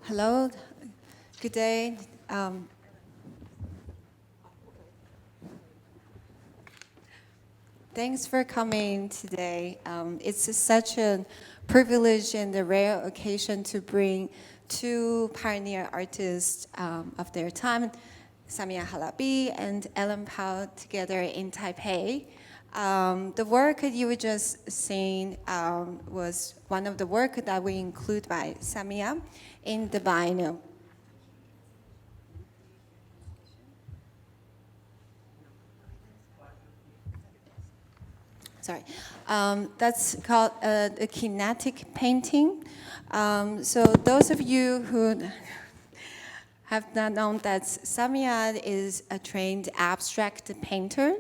Hello, good day. Thanks for coming today. It's such a privilege and a rare occasion to bring two pioneer artists of their time, Samia Halaby and Ellen Pao, together in Taipei. The work you were just seeing was one of the work that we include by Samia in the Biennial. Sorry, that's called a kinetic painting. So those of you who have not known that Samia is a trained abstract painter.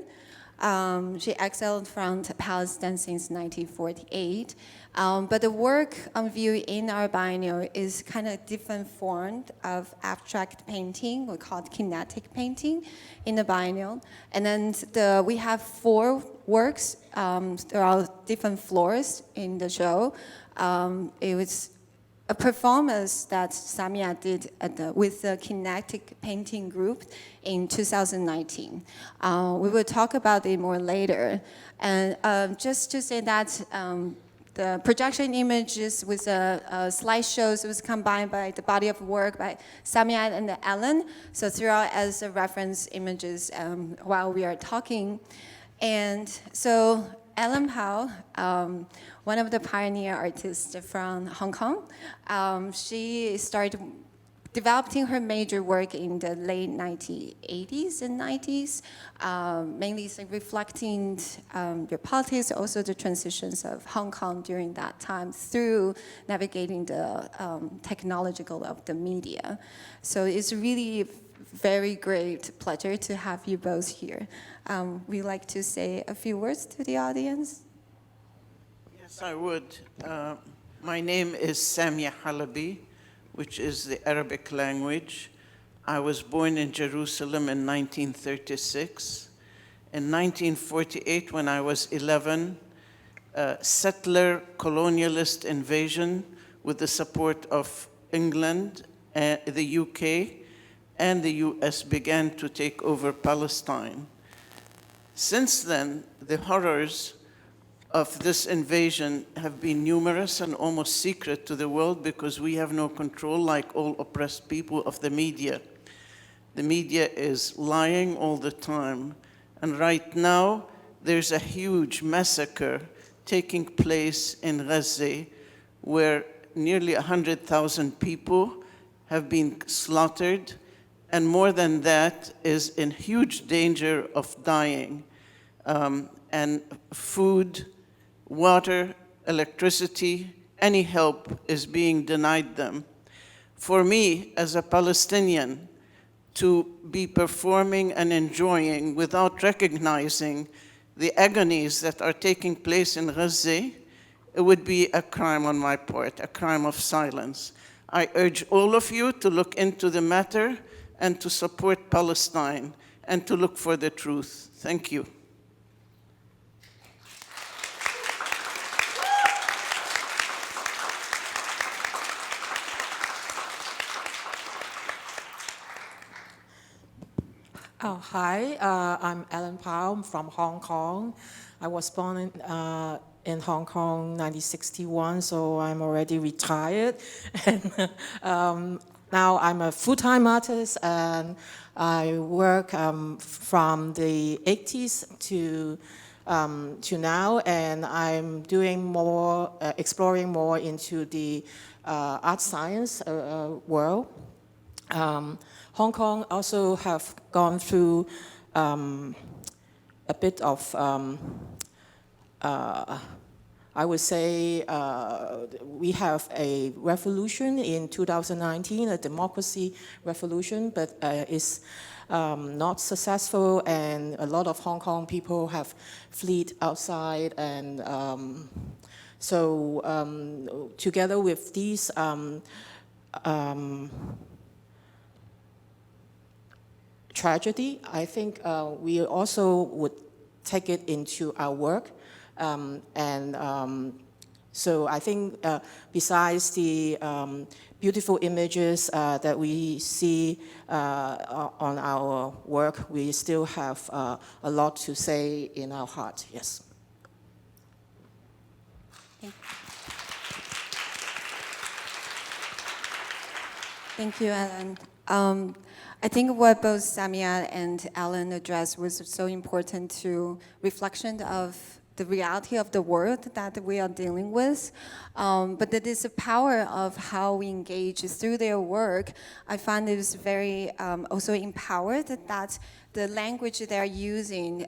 She excelled from Palestine since 1948. But the work on view in our biennial is kind of different form of abstract painting. We call it kinetic painting in the biennial. And then we have 4 works. There are different floors in the show. It was a performance that Samia did with the kinetic painting group in 2019. We will talk about it more later. And just to say that the projection images with slideshows was combined by the body of work by Samia and Ellen. So throughout as reference images while we are talking. And so Ellen Pao, one of the pioneer artists from Hong Kong, she started developing her major work in the late 1980s and 90s, mainly reflecting the politics, also the transitions of Hong Kong during that time through navigating the technological of the media. So it's really very great pleasure to have you both here. We'd like to say a few words to the audience. Yes, I would. My name is Samia Halaby, which is the Arabic language. I was born in Jerusalem in 1936. In 1948, when I was 11, settler colonialist invasion with the support of England, the UK, and the US began to take over Palestine. Since then, the horrors of this invasion have been numerous and almost secret to the world because we have no control, like all oppressed people, of the media. The media is lying all the time. And right now, there's a huge massacre taking place in Gaza, where nearly 100,000 people have been slaughtered, and more than that is in huge danger of dying. And food, water, electricity, any help is being denied them. For me, as a Palestinian, to be performing and enjoying without recognizing the agonies that are taking place in Gaza, it would be a crime on my part, a crime of silence. I urge all of you to look into the matter and to support Palestine and to look for the truth. Thank you. Hi, I'm Ellen Pao. I'm from Hong Kong. I was born in Hong Kong 1961, so I'm already retired. And now I'm a full-time artist, and I work from the 80s to now, and I'm doing more, exploring more into the art science world. Hong Kong also have gone through a bit of, I would say, we have a revolution in 2019, a democracy revolution, but it's not successful, and a lot of Hong Kong people have fled outside, and so together with these tragedy, I think we also would take it into our work. So I think besides the beautiful images that we see on our work, we still have a lot to say in our heart, yes. Thank you, Alan. I think what both Samia and Alan addressed was so important to reflection of the reality of the world that we are dealing with. But that is the power of how we engage through their work. I find it is very also empowered that the language they're using,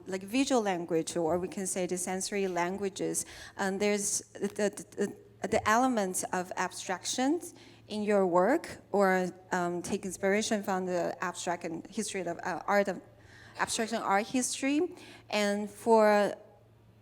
like visual language, or we can say the sensory languages, and there's the elements of abstractions in your work, or take inspiration from the abstract and history of art, of abstract art history. And for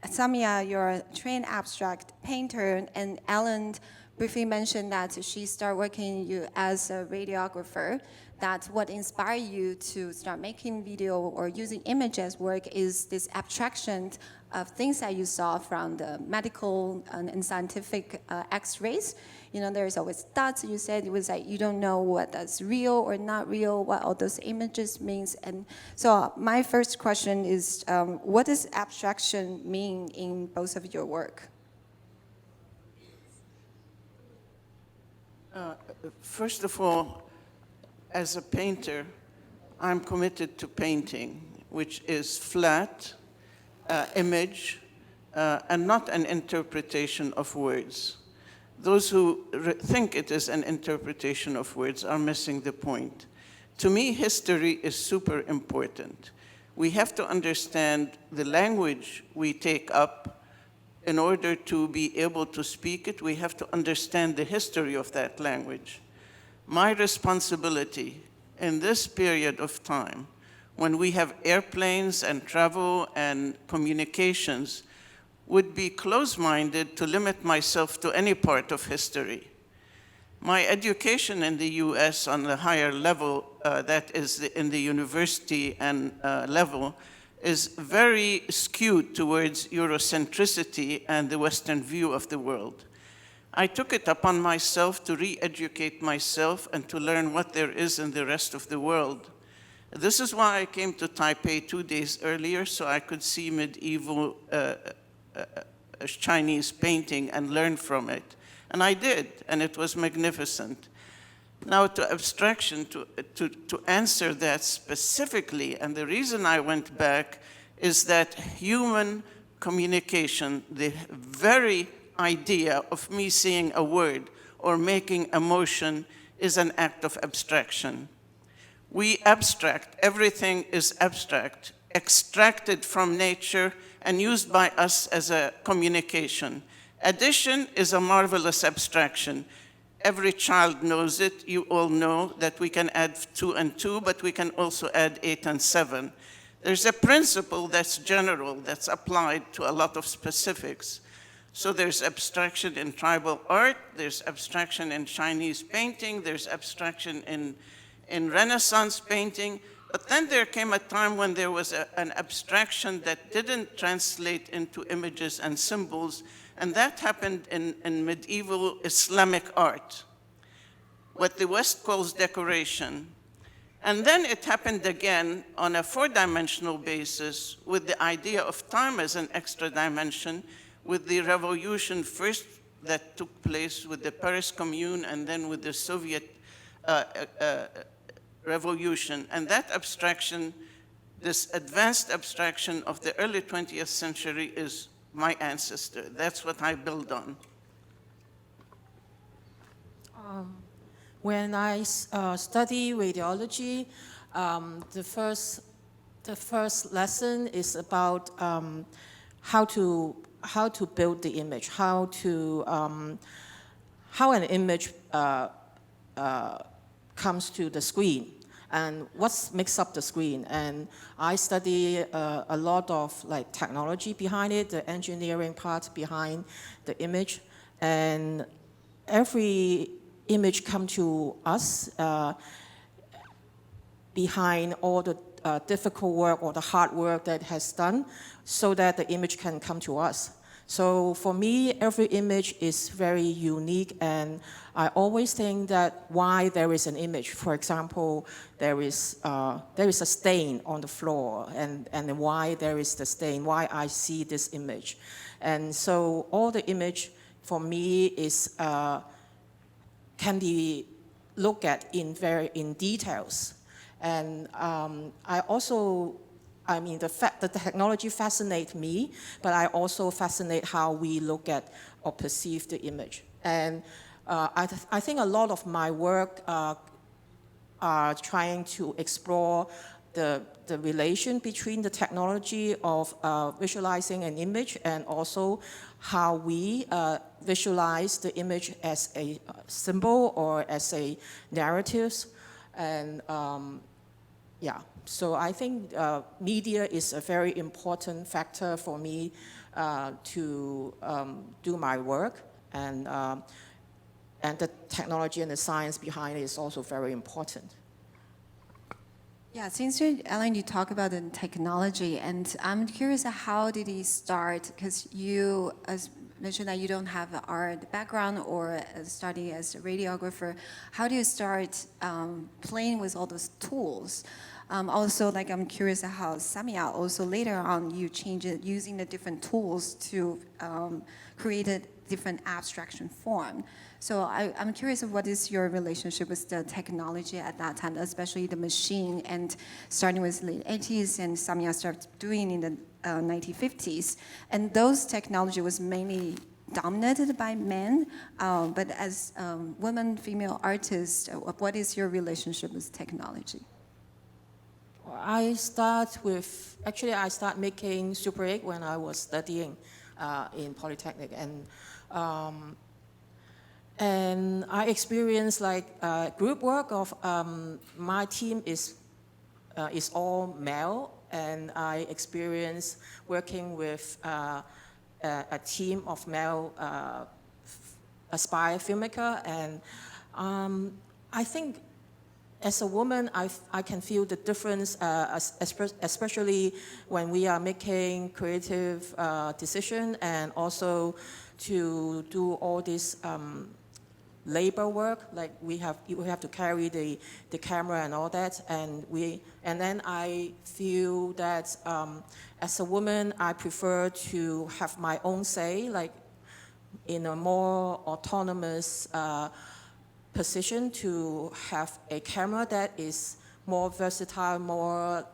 Samia, you're a trained abstract painter, and Ellen briefly mentioned that she started working you as a radiographer. That what inspired you to start making video or using images work is this abstraction of things that you saw from the medical and scientific X-rays. You know, there's always dots. You said it was like you don't know what that's real or not real, what all those images means. And so my first question is, what does abstraction mean in both of your work? First of all, as a painter, I'm committed to painting, which is flat, image, and not an interpretation of words. Those who think it is an interpretation of words are missing the point. To me, history is super important. We have to understand the language we take up. In order to be able to speak it, we have to understand the history of that language. My responsibility in this period of time, when we have airplanes and travel and communications, would be close-minded to limit myself to any part of history. My education in the US on the higher level, that is in the university and level, is very skewed towards Eurocentricity and the Western view of the world. I took it upon myself to re-educate myself and to learn what there is in the rest of the world. This is why I came to Taipei 2 days earlier, so I could see medieval Chinese painting and learn from it. And I did, and it was magnificent. Now to abstraction, to answer that specifically, and the reason I went back is that human communication, the very idea of me seeing a word or making a motion is an act of abstraction. We abstract, everything is abstract, extracted from nature and used by us as a communication. Addition is a marvelous abstraction. Every child knows it. You all know that we can add 2 and 2, but we can also add 8 and 7. There's a principle that's general, that's applied to a lot of specifics. So there's abstraction in tribal art, there's abstraction in Chinese painting, there's abstraction in Renaissance painting. But then there came a time when there was an abstraction that didn't translate into images and symbols, and that happened in medieval Islamic art, what the West calls decoration. And then it happened again on a 4-dimensional basis with the idea of time as an extra dimension, with the revolution first that took place with the Paris Commune and then with the Soviet revolution. And that abstraction, this advanced abstraction of the early 20th century is my ancestor. That's what I build on. When I study radiology, the first lesson is about how to build the image, how an image comes to the screen, and what makes up the screen. And I study a lot of like technology behind it, the engineering part behind the image, and every image come to us behind all the difficult work or the hard work that has done so that the image can come to us. So for me, every image is very unique, and I always think that why there is an image. For example, there is a stain on the floor, and why there is the stain, why I see this image. And so all the image for me is can be looked at in details. And the technology fascinates me, but I also fascinate how we look at or perceive the image. And I think a lot of my work are trying to explore the relation between the technology of visualizing an image and also how we visualize the image as a symbol or as a narrative. And yeah, so I think media is a very important factor for me to do my work, and the technology and the science behind it is also very important. Yeah, since Ellen, you talk about the technology, and I'm curious, how did you start? Because you mentioned that you don't have an art background or study as a radiographer. How do you start playing with all those tools? Also, like, I'm curious how Samia also later on you change it using the different tools to create a different abstraction form. So I'm curious of what is your relationship with the technology at that time, especially the machine, and starting with the late 80s and Samia started doing in the 1950s. And those technology was mainly dominated by men, but as women, female artists, what is your relationship with technology? I start making Super 8 when I was studying in Polytechnic, and I experienced like group work of my team is all male, and I experienced working with a team of male aspire filmmaker, and I think as a woman, I can feel the difference, especially when we are making creative decision, and also to do all this labor work, like we have to carry the camera and all that, and then I feel that as a woman, I prefer to have my own say, like in a more autonomous position, to have a camera that is more versatile, more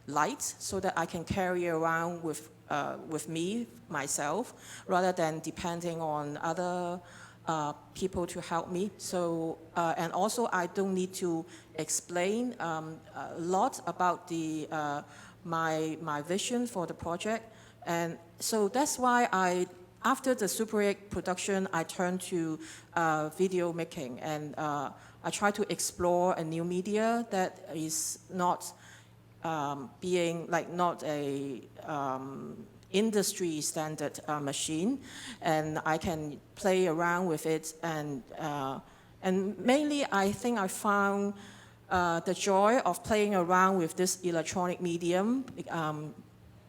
light, so that I can carry around with me, myself, rather than depending on other people to help me. So, and also I don't need to explain a lot about my vision for the project. And so that's why after the Super 8 production, I turned to video making, and I try to explore a new media that is not not a industry standard machine, and I can play around with it, and mainly I think I found the joy of playing around with this electronic medium,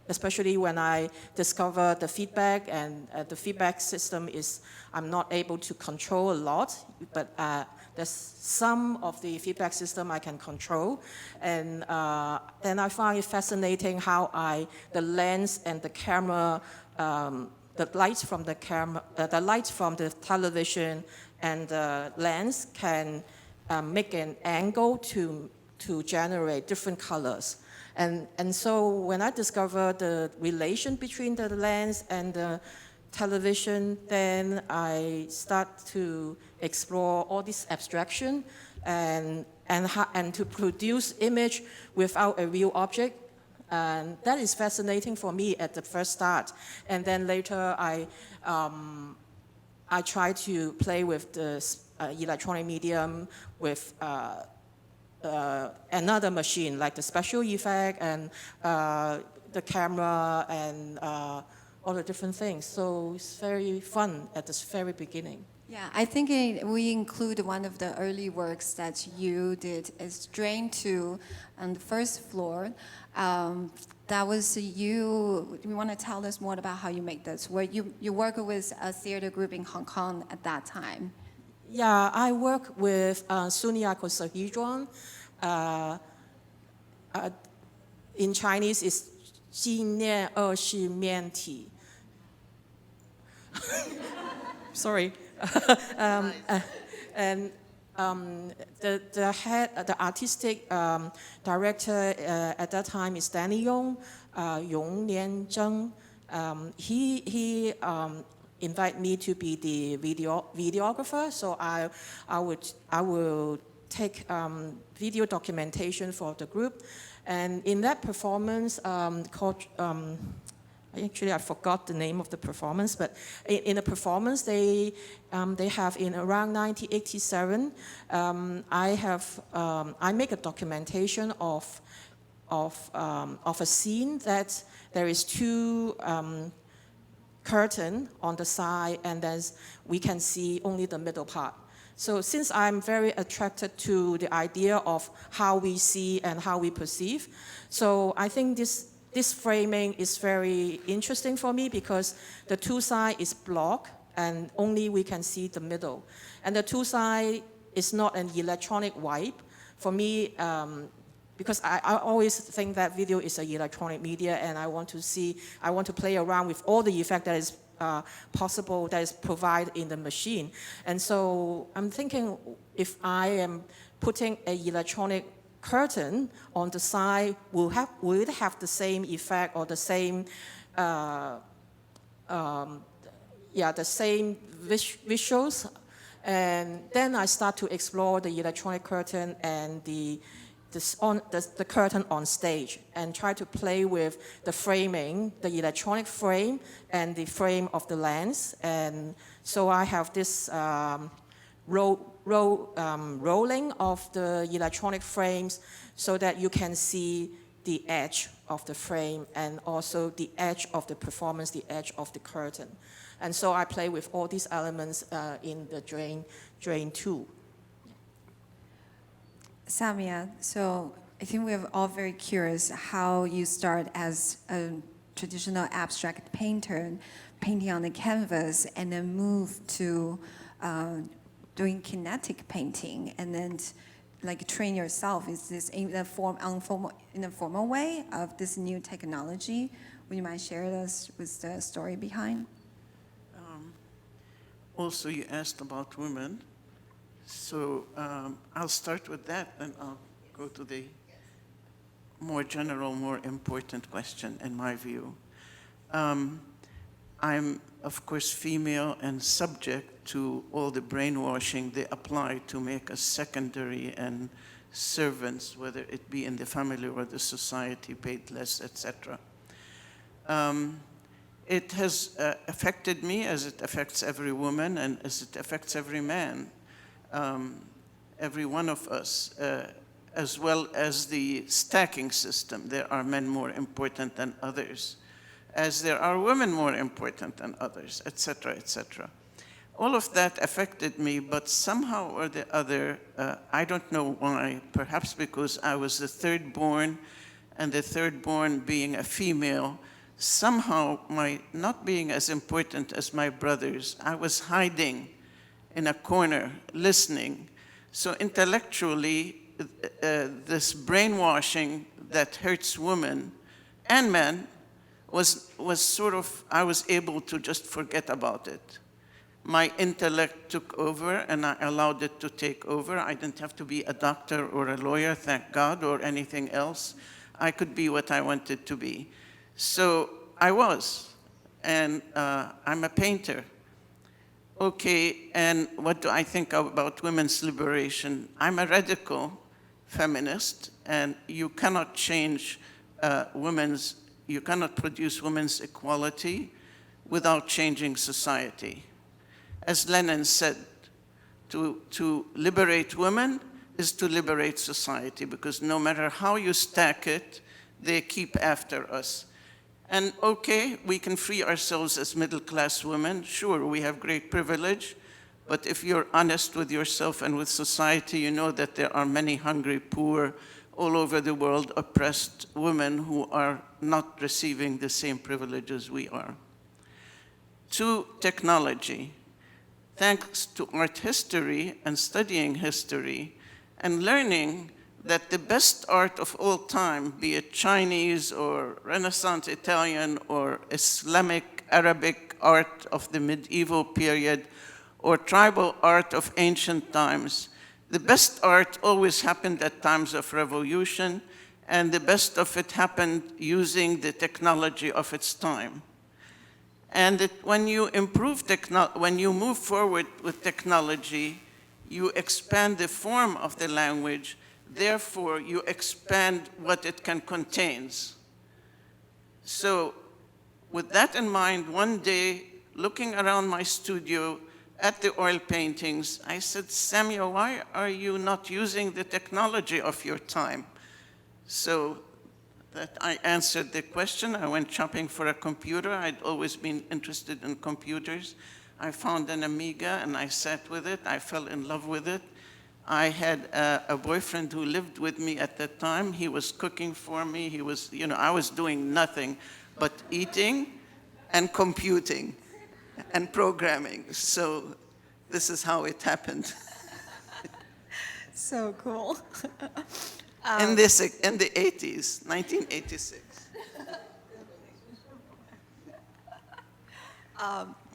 especially when I discover the feedback, and the feedback system is, I'm not able to control a lot, but there's some of the feedback system I can control. And I find it fascinating how the lens and the camera the lights from the camera, the lights from the television and the lens can make an angle to generate different colors. And so when I discovered the relation between the lens and the television, then I start to explore all this abstraction and to produce image without a real object. And that is fascinating for me at the first start. And then later I try to play with the electronic medium with another machine, like the special effect and the camera and all the different things. So it's very fun at the very beginning. Yeah, I think we include one of the early works that you did is Drain 2 on the first floor. That was you. You want to tell us more about how you make this? Where you work with a theater group in Hong Kong at that time. Yeah, I work with Sunyako Sahijuan. In Chinese, it's 纪念二世面体. Sorry. And the head, the artistic director at that time is Danny Yong, Yong Lian Zheng. He invited me to be the videographer, so I will take video documentation for the group. And in that performance called, actually I forgot the name of the performance, but in the performance they have in around 1987, I make a documentation of a scene that there is two curtain on the side, and then we can see only the middle part. So since I'm very attracted to the idea of how we see and how we perceive, so I think this framing is very interesting for me because the two sides is blocked and only we can see the middle. And the two sides is not an electronic wipe. For me, because I always think that video is an electronic media, and I want to play around with all the effect that is possible, that is provided in the machine. And so I'm thinking if I am putting an electronic curtain on the side, will it have the same effect or the same, the same visuals? And then I start to explore the electronic curtain and the curtain on stage and try to play with the framing, the electronic frame and the frame of the lens. And so I have this rolling of the electronic frames so that you can see the edge of the frame and also the edge of the performance, the edge of the curtain. And so I play with all these elements in the Drain 2. Samia, so I think we're all very curious how you start as a traditional abstract painter, painting on the canvas, and then move to doing kinetic painting, and then like train yourself. Is this in a formal way of this new technology? Would you mind sharing us with the story behind? Also, you asked about women. So I'll start with that, and I'll go to the more general, more important question in my view. I'm, of course, female and subject to all the brainwashing they apply to make us secondary and servants, whether it be in the family or the society, paid less, etc. It has affected me as it affects every woman and as it affects every man. Every one of us, as well as the stacking system. There are men more important than others, as there are women more important than others, etc., etc. All of that affected me, but somehow or the other, I don't know why, perhaps because I was the third born, and the third born being a female, somehow my not being as important as my brothers, I was hiding in a corner, listening. So intellectually, this brainwashing that hurts women and men was sort of, I was able to just forget about it. My intellect took over, and I allowed it to take over. I didn't have to be a doctor or a lawyer, thank God, or anything else. I could be what I wanted to be. So I was, and I'm a painter. Okay, and what do I think about women's liberation? I'm a radical feminist, and you cannot change you cannot produce women's equality without changing society. As Lenin said, to liberate women is to liberate society, because no matter how you stack it, they keep after us. And okay, we can free ourselves as middle-class women. Sure, we have great privilege, but if you're honest with yourself and with society, you know that there are many hungry, poor, all over the world, oppressed women who are not receiving the same privileges we are. To technology. Thanks to art history and studying history and learning that the best art of all time, be it Chinese or Renaissance Italian or Islamic Arabic art of the medieval period or tribal art of ancient times, the best art always happened at times of revolution, and the best of it happened using the technology of its time. And when you when you move forward with technology, you expand the form of the language, therefore you expand what it can contain. So with that in mind, one day, looking around my studio at the oil paintings, I said, Samia, why are you not using the technology of your time? So that I answered the question. I went shopping for a computer. I'd always been interested in computers. I found an Amiga and I sat with it. I fell in love with it. I had a boyfriend who lived with me at that time. He was cooking for me. He was, I was doing nothing but eating and computing and programming. So this is how it happened. So cool. In the 80s, 1986.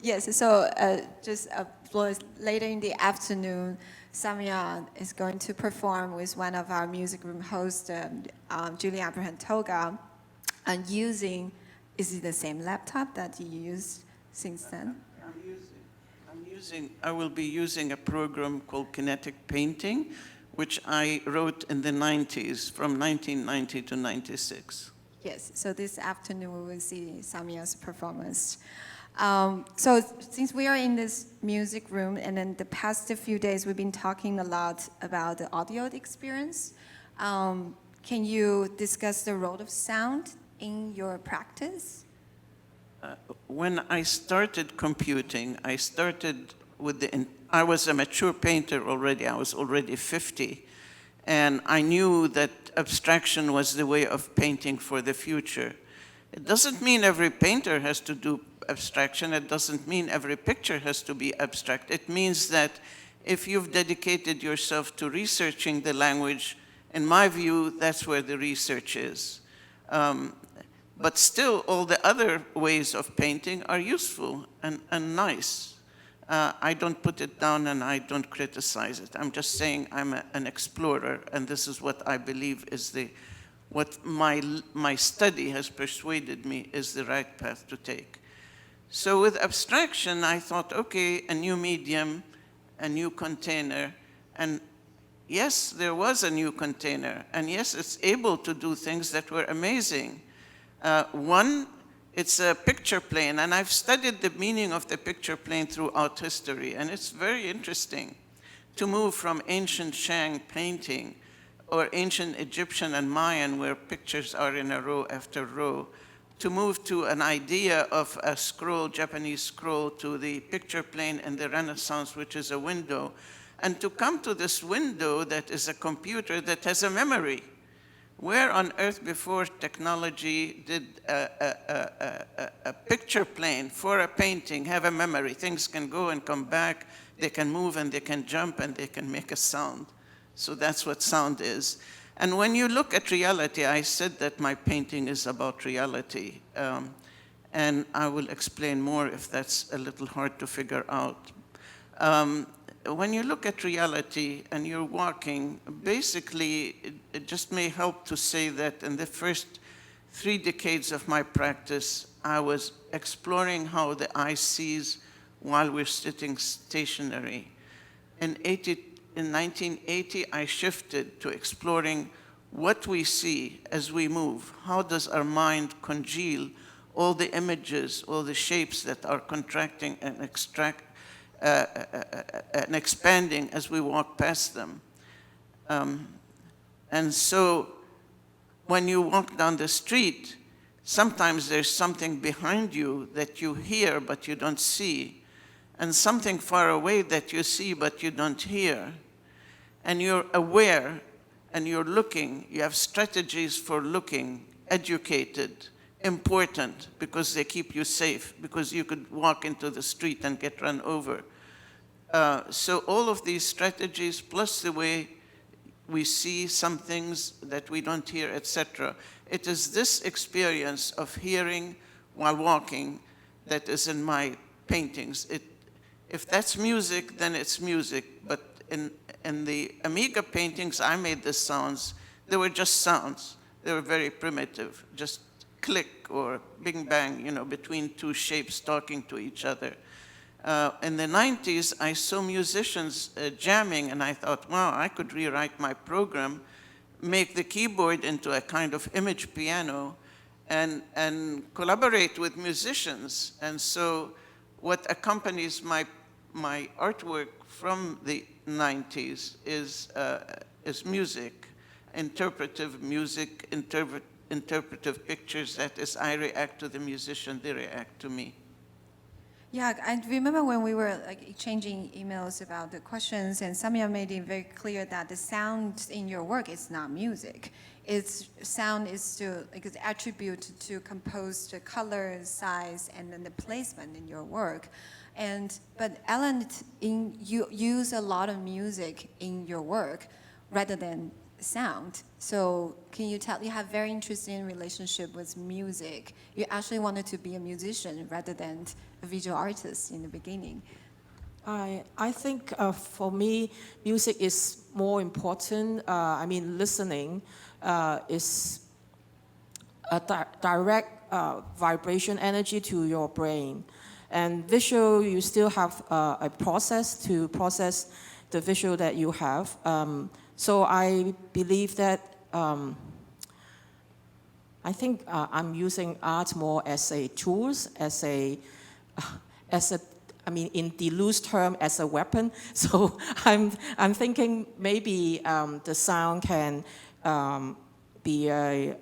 Yes, so just later in the afternoon, Samia is going to perform with one of our music room hosts, Julie Abraham Toga, and is it the same laptop that you used since then? I will be using a program called Kinetic Painting, which I wrote in the 90s, from 1990 to 96. Yes, so this afternoon we will see Samia's performance. So since we are in this music room, and in the past few days we've been talking a lot about the audio experience, can you discuss the role of sound in your practice? When I started computing, I started with I was a mature painter already. I was already 50. And I knew that abstraction was the way of painting for the future. It doesn't mean every painter has to do abstraction. It doesn't mean every picture has to be abstract. It means that if you've dedicated yourself to researching the language, in my view, that's where the research is. But still, all the other ways of painting are useful and nice. I don't put it down and I don't criticize it. I'm just saying I'm an explorer, and this is what I believe is what my study has persuaded me is the right path to take. So with abstraction, I thought, okay, a new medium, a new container, and yes, there was a new container, and yes, it's able to do things that were amazing. One, it's a picture plane, and I've studied the meaning of the picture plane throughout history, and it's very interesting to move from ancient Shang painting or ancient Egyptian and Mayan, where pictures are in a row after row, to move to an idea of a scroll, Japanese scroll, to the picture plane in the Renaissance, which is a window, and to come to this window that is a computer that has a memory. Where on earth before technology did a picture plane for a painting have a memory? Things can go and come back, they can move and they can jump and they can make a sound. So that's what sound is. And when you look at reality, I said that my painting is about reality. and I will explain more if that's a little hard to figure out. When you look at reality and you're walking, basically, it just may help to say that in the first 3 decades of my practice, I was exploring how the eye sees while we're sitting stationary. In 1980, I shifted to exploring what we see as we move. How does our mind congeal all the images, all the shapes that are contracting and and expanding as we walk past them. And so when you walk down the street, sometimes there's something behind you that you hear but you don't see, and something far away that you see but you don't hear. And you're aware and you're looking, you have strategies for looking, educated, important, because they keep you safe, because you could walk into the street and get run over. So all of these strategies, plus the way we see some things that we don't hear, etc. It is this experience of hearing while walking that is in my paintings. If that's music, then it's music. But in the Amiga paintings, I made the sounds. They were just sounds. They were very primitive, just click or bing bang, between 2 shapes talking to each other. In the 90s, I saw musicians jamming, and I thought, wow, I could rewrite my program, make the keyboard into a kind of image piano, and collaborate with musicians. And so what accompanies my artwork from the 90s is music, interpretive music, interpretive pictures. That is, I react to the musician, they react to me. Yeah, I remember when we were exchanging emails about the questions, and Samia made it very clear that the sound in your work is not music. Sound is to attribute to compose the color, size, and then the placement in your work. But Ellen, you use a lot of music in your work rather than sound. So can you tell, you have very interesting relationship with music. You actually wanted to be a musician rather than a visual artist in the beginning. I think for me, music is more important. Listening is a direct vibration energy to your brain. And visual, you still have a process to process the visual that you have. So I believe that I think I'm using art more as a tools, in the loose term, as a weapon. So I'm thinking maybe the sound can be a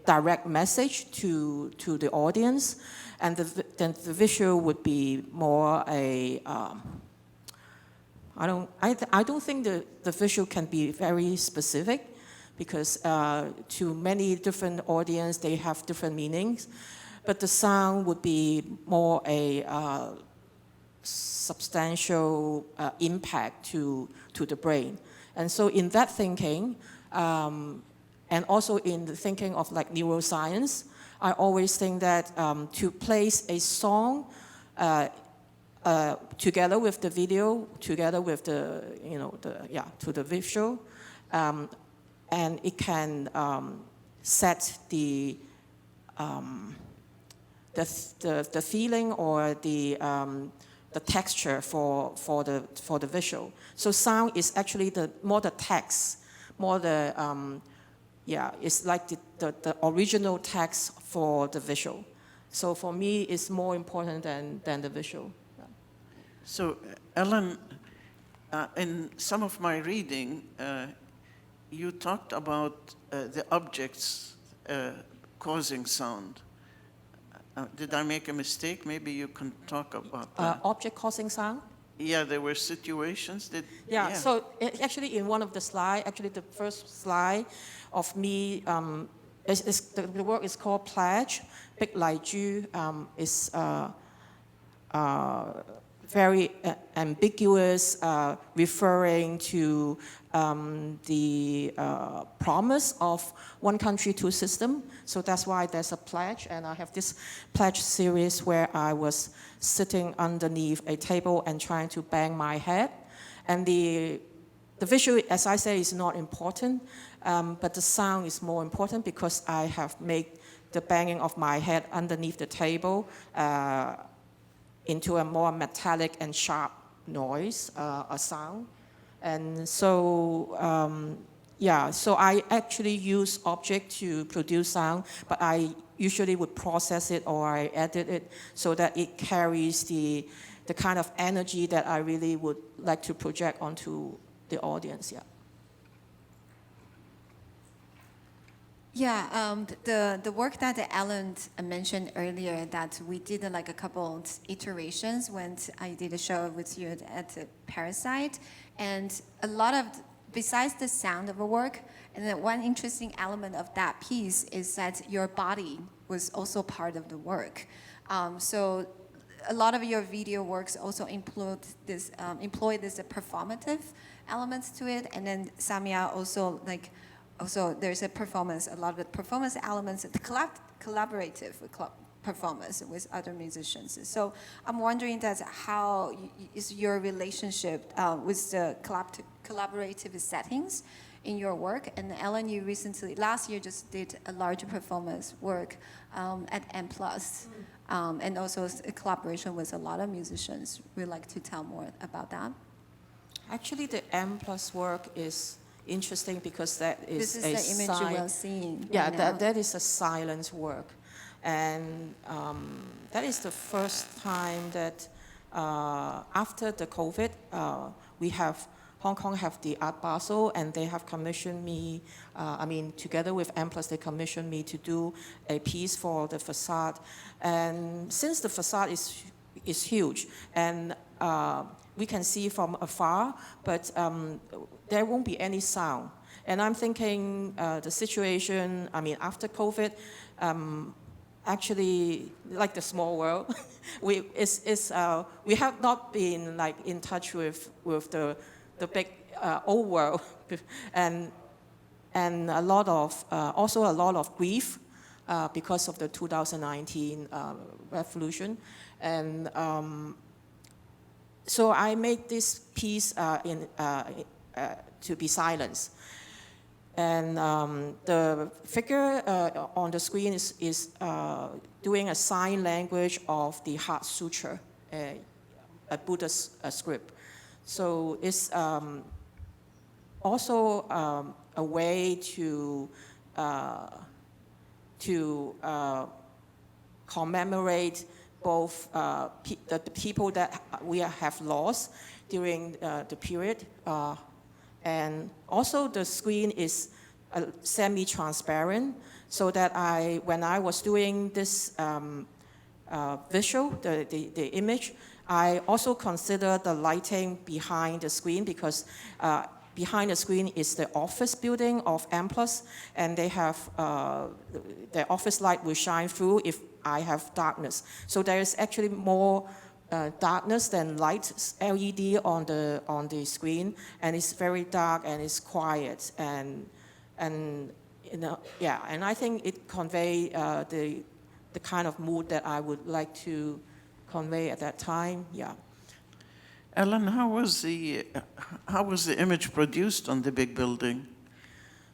direct message to the audience, and then the visual would be more a. I don't think the visual can be very specific, because to many different audience they have different meanings, but the sound would be more a substantial impact to the brain. And so in that thinking, and also in the thinking of neuroscience, I always think that to place a song together with the video, together with the the visual, and it can set the feeling or the texture for the visual. So sound is actually more the text, more the it's like the original text for the visual. So for me, it's more important than the visual. So, Ellen, in some of my reading, you talked about the objects causing sound. Did I make a mistake? Maybe you can talk about that. Object causing sound? Yeah, there were situations that... So actually in one of the slides, actually the first slide of me, the work is called Pledge. Big Lai Ju is very ambiguous, referring to the promise of one country, two system. So that's why there's a pledge, and I have this pledge series where I was sitting underneath a table and trying to bang my head. And the visual, as I say, is not important, but the sound is more important because I have made the banging of my head underneath the table into a more metallic and sharp noise, a sound. And so, so I actually use object to produce sound, but I usually would process it or I edit it so that it carries the kind of energy that I really would like to project onto the audience, Yeah, the work that Alan mentioned earlier, that we did like a couple iterations when I did a show with you at Parasite, and a lot of, besides the sound of a work, and then one interesting element of that piece is that your body was also part of the work. So a lot of your video works also employ this performative elements to it, and then Samia also also there's a performance, a lot of the performance elements, the collaborative performance with other musicians. So I'm wondering that how is your relationship with the collaborative settings in your work? And Ellen, you recently, last year, just did a larger performance work at M+, and also a collaboration with a lot of musicians. We'd like to tell more about that. Actually, the M+ work is interesting because that is this is the image you are seeing. Yeah, right now. that is a silent work. And that is the first time that after the COVID, Hong Kong have the Art Basel, and they have commissioned me, together with M+, they commissioned me to do a piece for the facade. And since the facade is huge, and we can see from afar, but there won't be any sound. And I'm thinking the situation, after COVID, actually, like the small world, we have not been like in touch with the big old world, and a lot of also a lot of grief because of the 2019 revolution, and so I made this piece to be silenced. And the figure on the screen is doing a sign language of the Heart Suture, a Buddhist script. So it's also a way to commemorate both the people that we have lost during the period. And also the screen is semi-transparent, so that when I was doing this visual, the image, I also consider the lighting behind the screen, because behind the screen is the office building of M+, and they have the office light will shine through if I have darkness. So there is actually more darkness than light, LED on the screen, and it's very dark and it's quiet, and I think it convey the kind of mood that I would like to convey at that time. Yeah. Ellen, how was the image produced on the big building?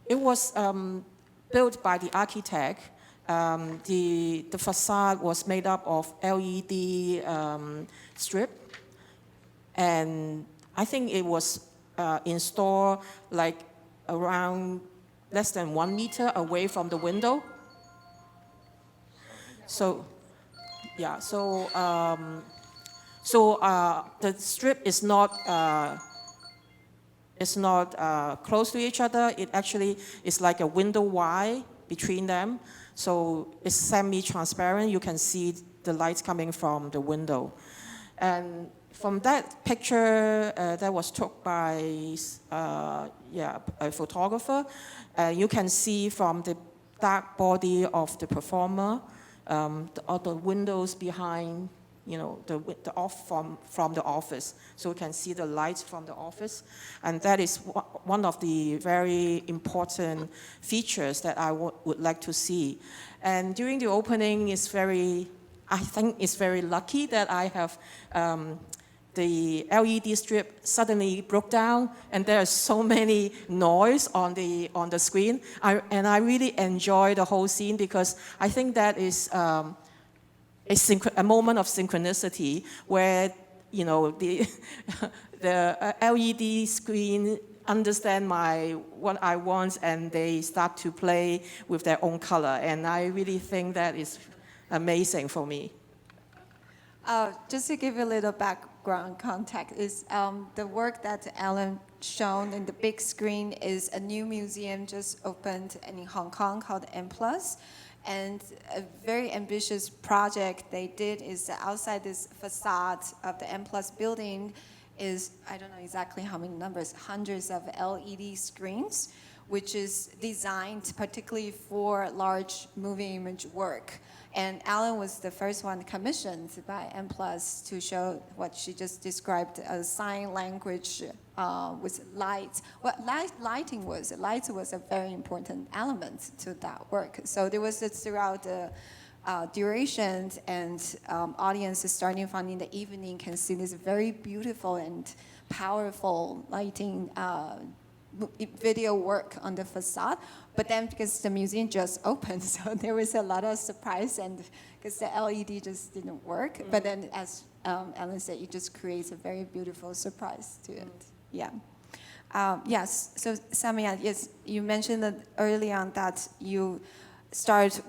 It was built by the architect. The facade was made up of LED strip, and I think it was installed like around less than 1 meter away from the window. So, yeah. So the strip is not close to each other. It actually is like a window wide between them. So it's semi-transparent. You can see the lights coming from the window. And from that picture that was took by a photographer, you can see from the dark body of the performer, all the windows behind the off from the office, so we can see the lights from the office, and that is one of the very important features that I would like to see. And during the opening, I think it's very lucky that I have the LED strip suddenly broke down, and there is so many noise on the screen. And I really enjoy the whole scene, because I think that is a moment of synchronicity where the LED screen understand what I want, and they start to play with their own color. And I really think that is amazing for me. Just to give you a little background context, is the work that Alan shown in the big screen is a new museum just opened in Hong Kong called M+. And a very ambitious project they did is outside this facade of the M+ building is, I don't know exactly how many numbers, hundreds of LED screens, which is designed particularly for large moving image work. And Alan was the first one commissioned by M+ to show what she just described as sign language with lights. What lighting was a very important element to that work. So there was throughout the duration, and audiences starting from in the evening can see this very beautiful and powerful lighting video work on the facade. But then because the museum just opened, so there was a lot of surprise, and because the LED just didn't work. Mm-hmm. But then as Ellen said, it just creates a very beautiful surprise to it. Yeah. Yes, so Samia, yes, you mentioned that early on that you start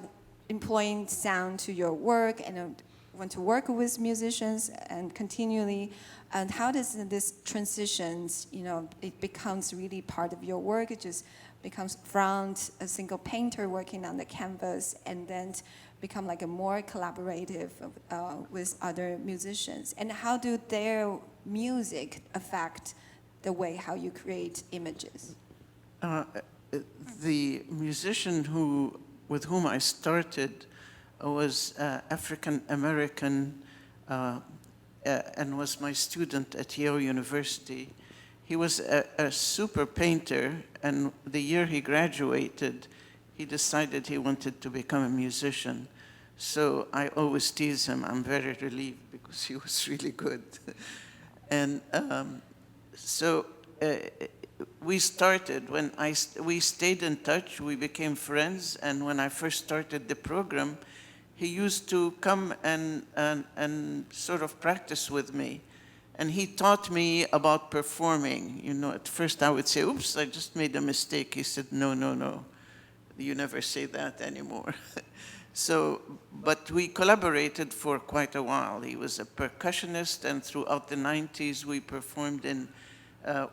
employing sound to your work and want to work with musicians and continually. And how does this transitions, it becomes really part of your work? It just becomes from a single painter working on the canvas and then become like a more collaborative with other musicians. And how do their music affect the way how you create images? The musician with whom I started was African American and was my student at Yale University. He was a super painter, and the year he graduated, he decided he wanted to become a musician. So I always tease him, I'm very relieved because he was really good. And so we started, we stayed in touch, we became friends, and when I first started the program, he used to come and sort of practice with me. And he taught me about performing. At first I would say, oops, I just made a mistake. He said, no, you never say that anymore. But we collaborated for quite a while. He was a percussionist, and throughout the 90s we performed in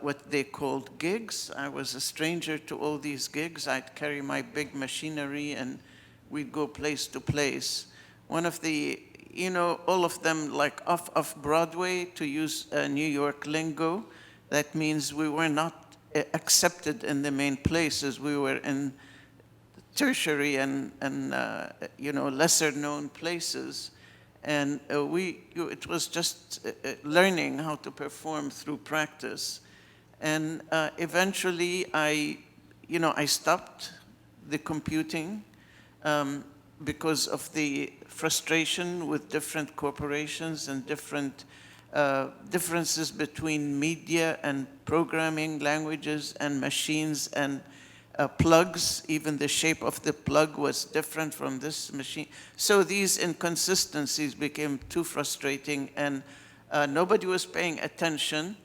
what they called gigs. I was a stranger to all these gigs. I'd carry my big machinery and we'd go place to place. One of the, all of them like off Broadway, to use New York lingo. That means we were not accepted in the main places. We were in tertiary and lesser known places. And it was just learning how to perform through practice. And eventually I stopped the computing because of the frustration with different corporations and different differences between media and programming languages and machines and plugs. Even the shape of the plug was different from this machine. So these inconsistencies became too frustrating, and nobody was paying attention.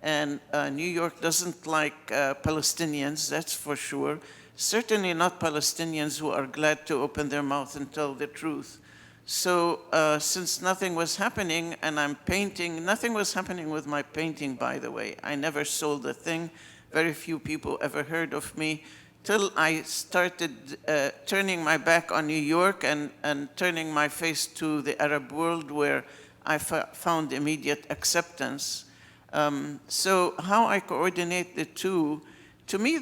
And New York doesn't like Palestinians, that's for sure. Certainly not Palestinians who are glad to open their mouth and tell the truth. So since nothing was happening and I'm painting, nothing was happening with my painting, by the way. I never sold a thing. Very few people ever heard of me till I started turning my back on New York and turning my face to the Arab world, where I found immediate acceptance. So how I coordinate the two, to me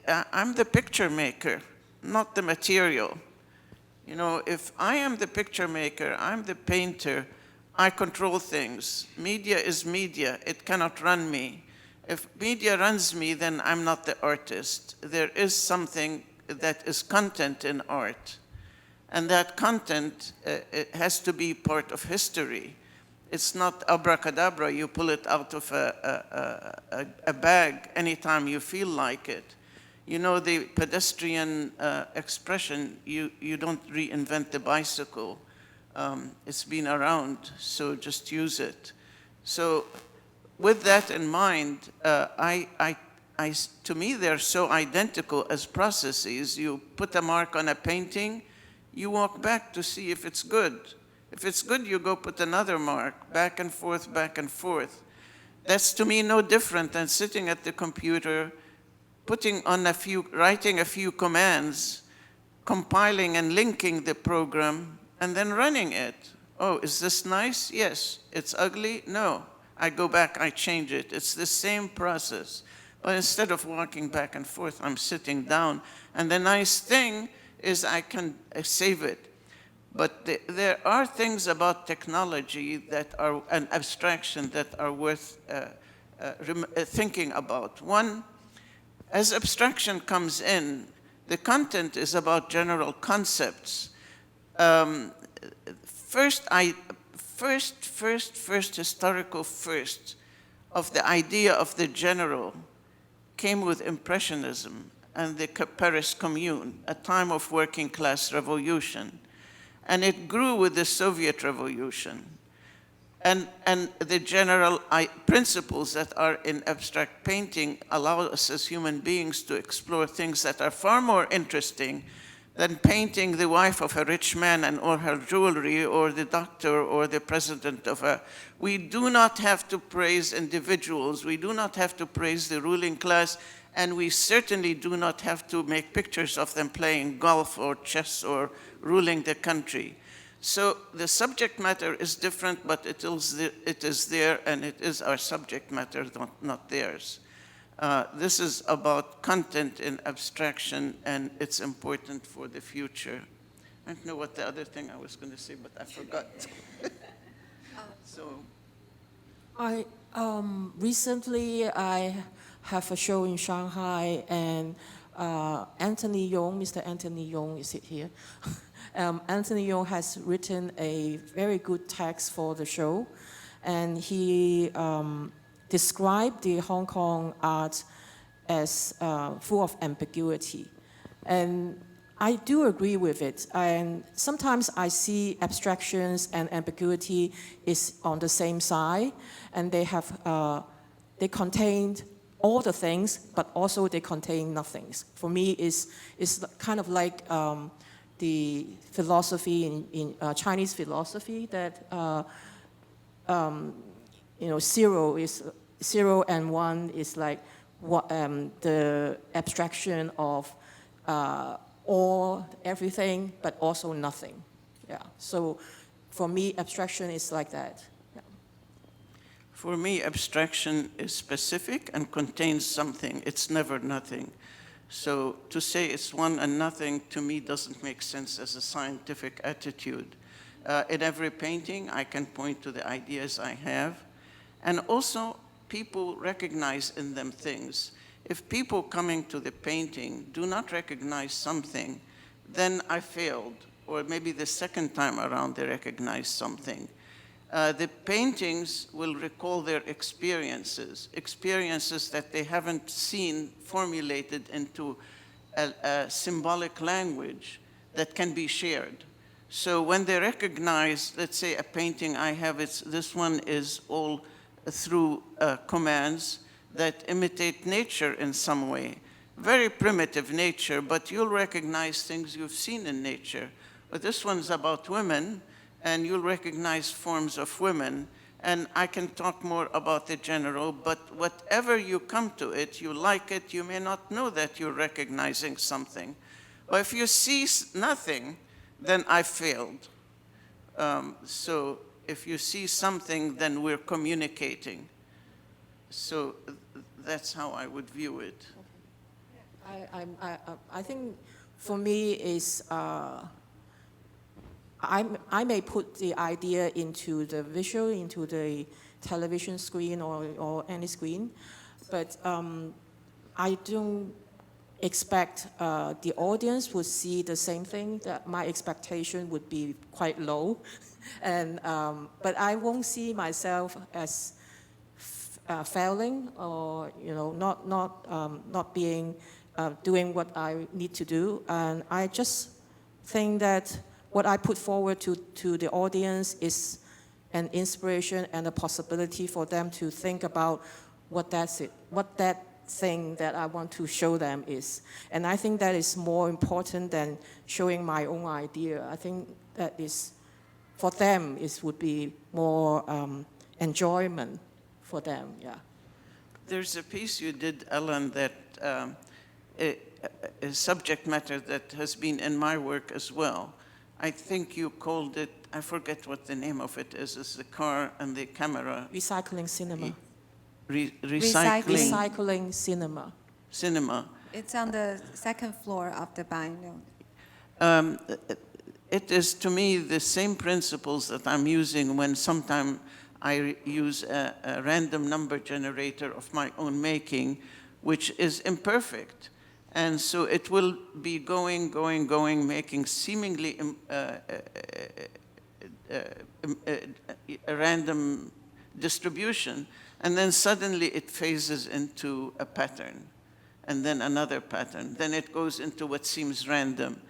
I'm the picture maker, not the material. You know, if I am the picture maker, I'm the painter, I control things. Media is media, it cannot run me. If media runs me, then I'm not the artist. There is something that is content in art. And that content it has to be part of history. It's not abracadabra, you pull it out of a bag anytime you feel like it. You know, the pedestrian expression, you don't reinvent the bicycle. It's been around, so just use it. So with that in mind, to me, they're so identical as processes. You put a mark on a painting, you walk back to see if it's good. If it's good, you go put another mark, back and forth, back and forth. That's to me no different than sitting at the computer, writing a few commands, compiling and linking the program, and then running it. Oh, is this nice? Yes. It's ugly? No. I go back, I change it. It's the same process. But instead of walking back and forth, I'm sitting down. And the nice thing is I can save it. But there are things about technology that are an abstraction that are worth thinking about. One, as abstraction comes in, the content is about general concepts. First historical first of the idea of the general came with Impressionism and the Paris Commune, a time of working class revolution. And it grew with the Soviet Revolution. And the general principles that are in abstract painting allow us as human beings to explore things that are far more interesting than painting the wife of a rich man and all her jewelry, or the doctor, or the president of a... We do not have to praise individuals. We do not have to praise the ruling class. And we certainly do not have to make pictures of them playing golf or chess or ruling the country. So the subject matter is different, but it is there, and it is our subject matter, not theirs. This is about content in abstraction, and it's important for the future. I don't know what the other thing I was going to say, but I forgot. So, recently I have a show in Shanghai, and Anthony Yong, Mr. Anthony Yong, is it here? Anthony Yong has written a very good text for the show, and he described the Hong Kong art as full of ambiguity. And I do agree with it. And sometimes I see abstractions and ambiguity is on the same side, and they they contain all the things, but also they contain nothings. For me, it's kind of like the philosophy in Chinese philosophy that zero and one is like what the abstraction of all everything, but also nothing. Yeah. So for me, abstraction is like that. Yeah. For me, abstraction is specific and contains something. It's never nothing. So to say it's one and nothing, to me, doesn't make sense as a scientific attitude. In every painting, I can point to the ideas I have. And also, people recognize in them things. If people coming to the painting do not recognize something, then I failed. Or maybe the second time around, they recognize something. The paintings will recall their experiences that they haven't seen formulated into a symbolic language that can be shared. So when they recognize, let's say a painting I have, this one is all through commands that imitate nature in some way. Very primitive nature, but you'll recognize things you've seen in nature. But this one's about women, and you'll recognize forms of women. And I can talk more about the general, but whatever you come to it, you like it, you may not know that you're recognizing something. But if you see nothing, then I failed. So if you see something, then we're communicating. So that's how I would view it. I think for me is I may put the idea into the visual, into the television screen or any screen, but I don't expect the audience would see the same thing. That my expectation would be quite low, and but I won't see myself as failing or not being doing what I need to do. And I just think that what I put forward to the audience is an inspiration and a possibility for them to think about what that thing that I want to show them is. And I think that is more important than showing my own idea. I think that is, for them, it would be more enjoyment for them, yeah. There's a piece you did, Ellen, that a subject matter that has been in my work as well. I think you called it, I forget what the name of it is. It's the car and the camera. Recycling cinema. Recycling cinema. Cinema. It's on the second floor of the biennial. It is, to me, the same principles that I'm using when sometimes I use a random number generator of my own making, which is imperfect. And so it will be going, making seemingly a random distribution. And then suddenly it phases into a pattern, and then another pattern. Then it goes into what seems random.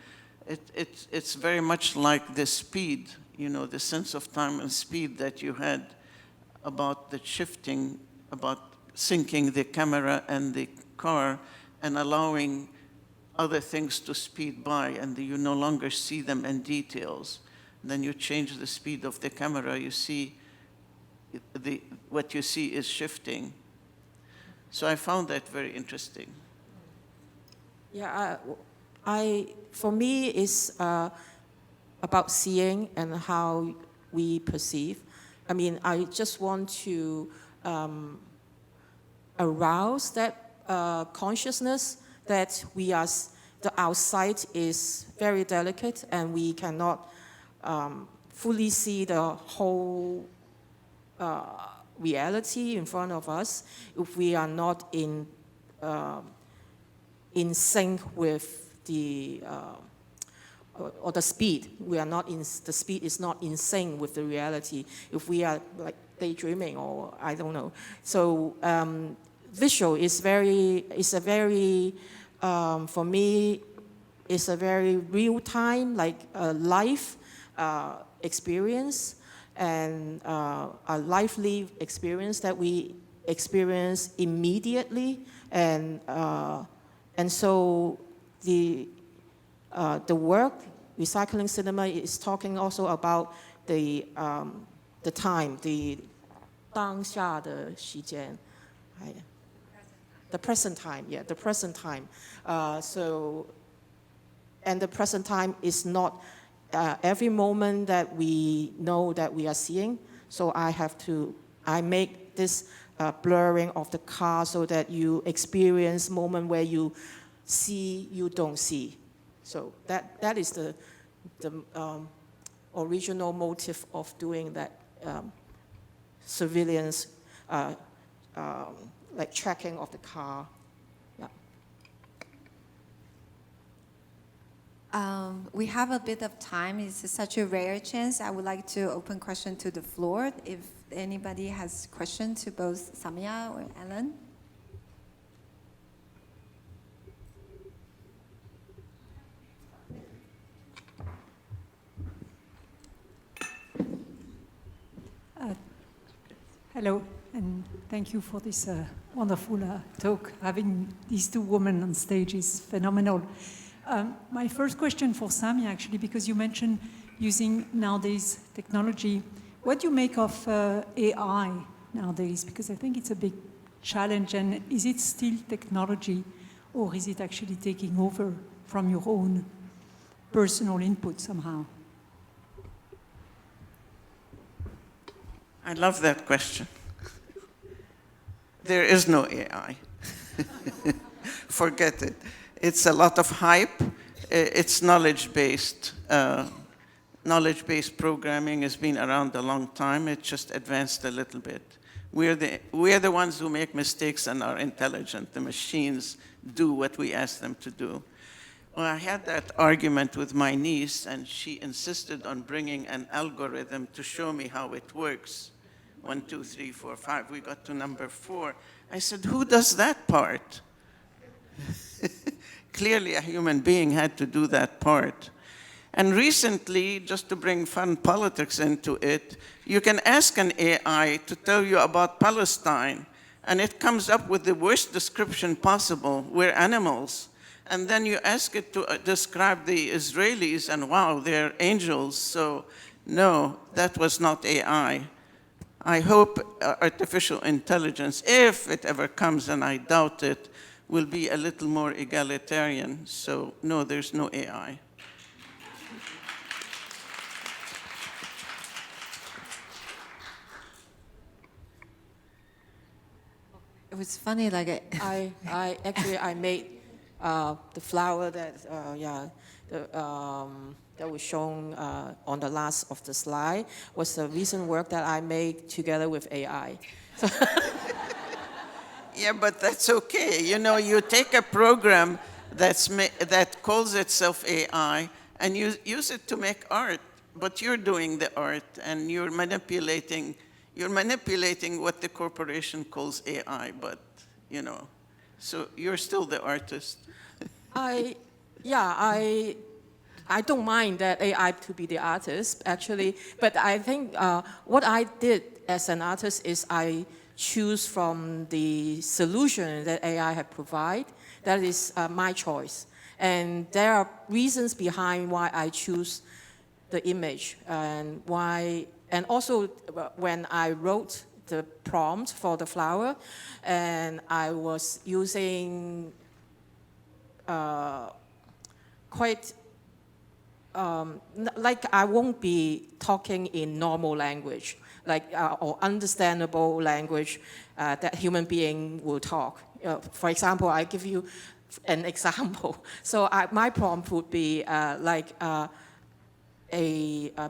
It's very much like the speed, the sense of time and speed that you had about the shifting, about syncing the camera and the car and allowing other things to speed by, and you no longer see them in details. Then you change the speed of the camera, you see what you see is shifting. So I found that very interesting. Yeah, for me, it's about seeing and how we perceive. I mean, I just want to arouse that consciousness that the outside is very delicate and we cannot fully see the whole reality in front of us if we are not in sync with the or the speed. The speed is not in sync with the reality if we are like daydreaming or I don't know. So visual is a very for me, it's a very real time, like a life experience and a lively experience that we experience immediately, and so the work Recycling Cinema is talking also about the time, the 当下的时间, the present time, yeah, the present time. And the present time is not every moment that we know that we are seeing. So I make this blurring of the car so that you experience moment where you see, you don't see. So that is the original motive of doing that surveillance, like tracking of the car. We have a bit of time. It's such a rare chance. I would like to open question to the floor. If anybody has questions to both Samia or Ellen. Hello, and thank you for this wonderful talk. Having these two women on stage is phenomenal. My first question for Samia, actually, because you mentioned using nowadays technology. What do you make of AI nowadays? Because I think it's a big challenge, and is it still technology, or is it actually taking over from your own personal input somehow? I love that question. There is no AI. Forget it. It's a lot of hype. It's knowledge-based knowledge-based programming has been around a long time. It's just advanced a little bit. We're the ones who make mistakes and are intelligent. The machines do what we ask them to do. Well, I had that argument with my niece, and she insisted on bringing an algorithm to show me how it works. 1, 2, 3, 4, 5. We got to number 4. I said, who does that part? Clearly, a human being had to do that part. And recently, just to bring fun politics into it, you can ask an AI to tell you about Palestine, and it comes up with the worst description possible. We're animals. And then you ask it to describe the Israelis, and wow, they're angels. So no, that was not AI. I hope artificial intelligence, if it ever comes, and I doubt it, will be a little more egalitarian. So no, there's no AI. It was funny, like I actually I made the flower that that was shown on the last of the slide was the recent work that I made together with AI. So Yeah, but that's okay. You know, you take a program that calls itself AI and you use it to make art, but you're doing the art and you're manipulating what the corporation calls AI, but, you know, so you're still the artist. I don't mind that AI to be the artist, actually, but I think what I did as an artist is I choose from the solution that AI had provided. That is my choice. And there are reasons behind why I choose the image and why, and also when I wrote the prompt for the flower, and I was using quite, like I won't be talking in normal language, like or understandable language that human being will talk. For example, I give you an example. So my prompt would be like a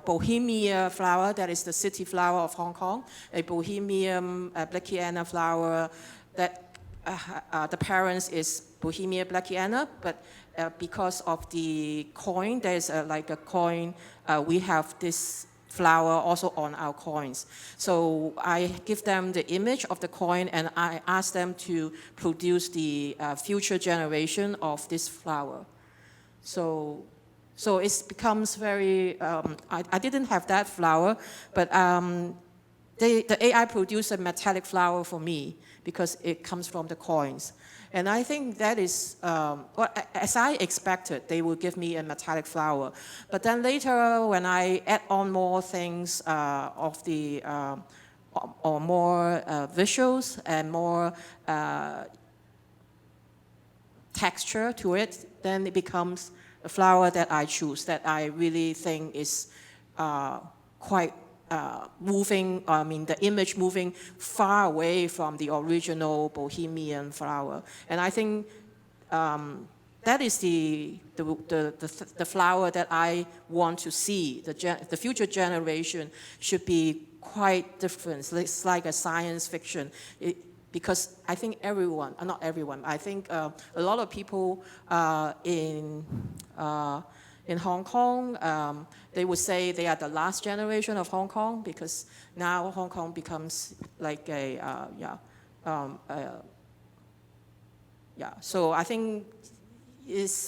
bohemia flower, that is the city flower of Hong Kong, a bohemian blackiana flower that the parents is Bohemia blackiana, but because of the coin, there's like a coin, we have this flower also on our coins. So I give them the image of the coin and I ask them to produce the future generation of this flower. So it becomes very, I didn't have that flower, but the AI produced a metallic flower for me because it comes from the coins. And I think that is, as I expected, they would give me a metallic flower. But then later, when I add on more things of the, or more visuals and more texture to it, then it becomes a flower that I choose, that I really think is quite moving, I mean, the image moving far away from the original bohemian flower. And I think that is the flower that I want to see. The future generation should be quite different. It's like a science fiction. Because I think everyone, not everyone, I think a lot of people in Hong Kong, they would say they are the last generation of Hong Kong because now Hong Kong becomes like So I think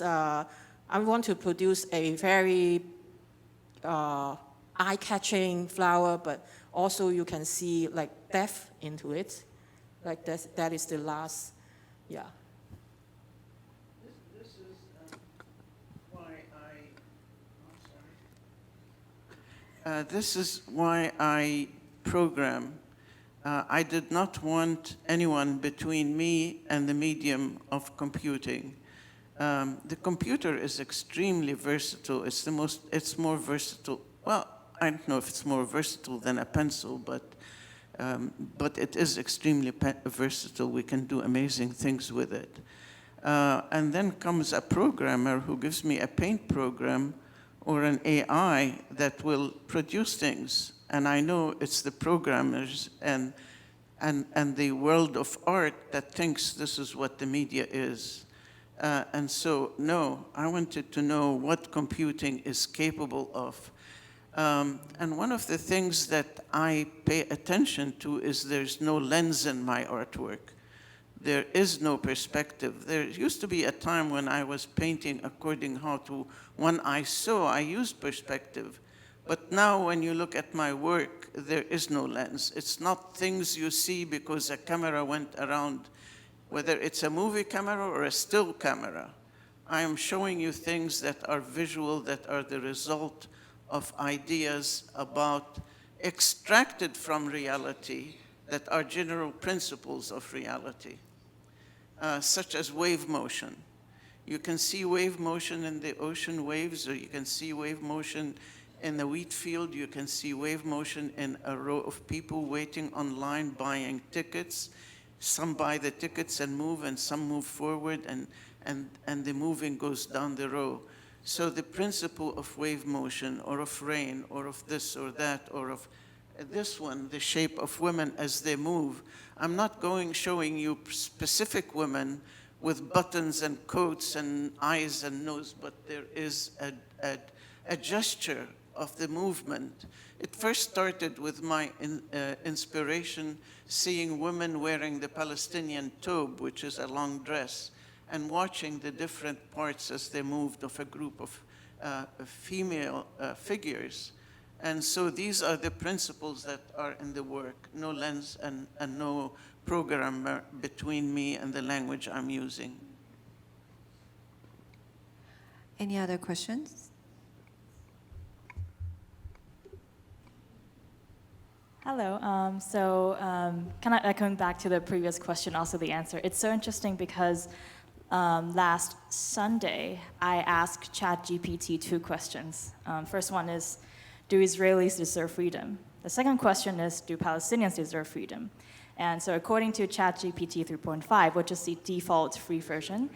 I want to produce a very eye-catching flower, but also you can see like depth into it. Like that is the last, yeah. This is why this is why I program. I did not want anyone between me and the medium of computing. The computer is extremely versatile. It's more versatile. Well, I don't know if it's more versatile than a pencil, but it is extremely versatile. We can do amazing things with it. And then comes a programmer who gives me a paint program or an AI that will produce things. And I know it's the programmers and the world of art that thinks this is what the media is. And so, no, I wanted to know what computing is capable of. And one of the things that I pay attention to is there's no lens in my artwork. There is no perspective. There used to be a time when I was painting according how to one I saw, I used perspective. But now when you look at my work, there is no lens. It's not things you see because a camera went around, whether it's a movie camera or a still camera. I am showing you things that are visual, that are the result of ideas about extracted from reality that are general principles of reality, such as wave motion. You can see wave motion in the ocean waves, or you can see wave motion in the wheat field. You can see wave motion in a row of people waiting online buying tickets. Some buy the tickets and move, and some move forward, and the moving goes down the row. So the principle of wave motion, or of rain, or of this or that, or of this one, the shape of women as they move. I'm not showing you specific women with buttons and coats and eyes and nose, but there is a gesture of the movement. It first started with my inspiration seeing women wearing the Palestinian tobe, which is a long dress, and watching the different parts as they moved of a group of female figures. And so these are the principles that are in the work, no lens and no programmer between me and the language I'm using. Any other questions? Hello. Kind of echoing back to the previous question, also the answer. It's so interesting because last Sunday, I asked ChatGPT 2 questions. First one is, do Israelis deserve freedom? The second question is, do Palestinians deserve freedom? And so according to ChatGPT 3.5, which is the default free version,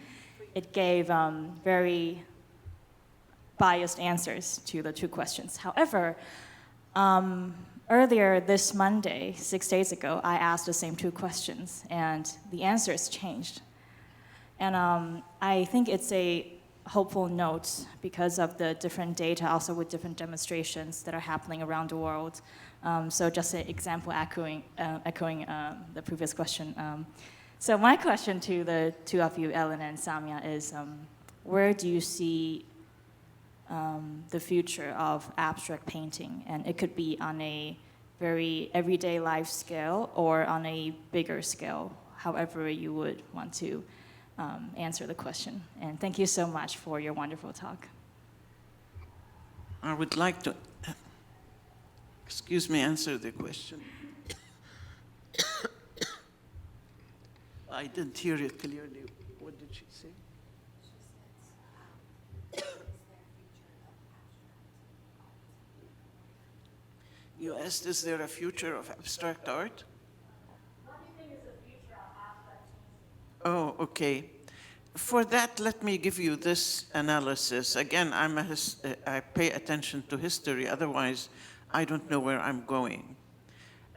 it gave very biased answers to the 2 questions. However, earlier this Monday, 6 days ago, I asked the same 2 questions, and the answers changed. And I think it's a hopeful note because of the different data, also with different demonstrations that are happening around the world. So just an example echoing the previous question. So my question to the 2 of you, Ellen and Samia, is where do you see the future of abstract painting? And it could be on a very everyday life scale or on a bigger scale, however you would want to answer the question. And thank you so much for your wonderful talk. I would like to, answer the question. I didn't hear it clearly. What did she say? You asked, is there a future of abstract art? What do you think is the future of abstract painting? Oh, okay. For that, let me give you this analysis. Again, I pay attention to history, otherwise I don't know where I'm going.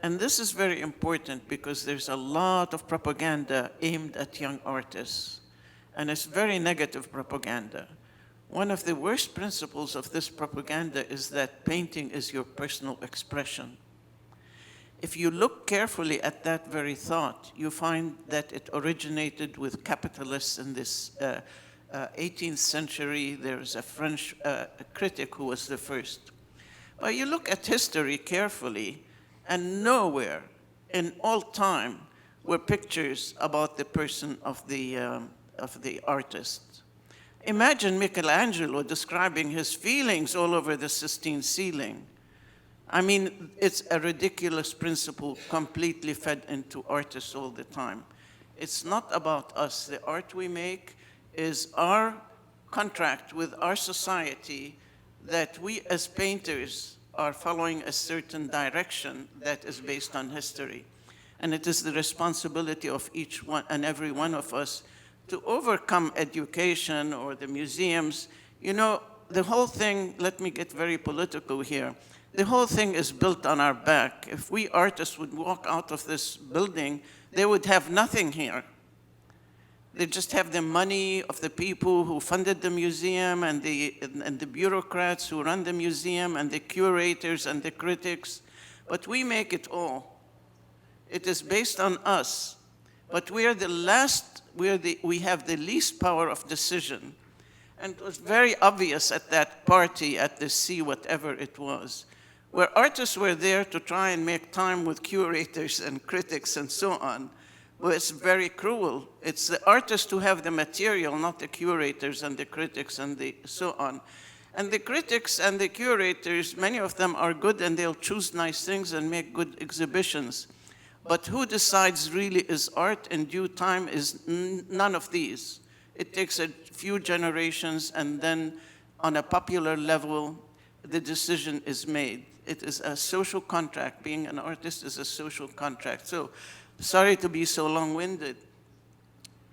And this is very important because there's a lot of propaganda aimed at young artists, and it's very negative propaganda. One of the worst principles of this propaganda is that painting is your personal expression. If you look carefully at that very thought, you find that it originated with capitalists in this 18th century. There's a French critic who was the first. But you look at history carefully, and nowhere in all time were pictures about the person of the artist. Imagine Michelangelo describing his feelings all over the Sistine ceiling. I mean, it's a ridiculous principle completely fed into artists all the time. It's not about us. The art we make is our contract with our society that we as painters are following a certain direction that is based on history. And it is the responsibility of each one and every one of us to overcome education or the museums. You know, the whole thing, let me get very political here. The whole thing is built on our back. If we artists would walk out of this building, they would have nothing here. They just have the money of the people who funded the museum and the bureaucrats who run the museum and the curators and the critics. But we make it all. It is based on us. But we are the last, we have the least power of decision. And it was very obvious at that party at the sea, whatever it was, where artists were there to try and make time with curators and critics and so on. Well, it's very cruel. It's the artists who have the material, not the curators and the critics and the so on. And the critics and the curators, many of them are good and they'll choose nice things and make good exhibitions. But who decides really is art in due time is none of these. It takes a few generations and then on a popular level, the decision is made. It is a social contract. Being an artist is a social contract. So, sorry to be so long-winded,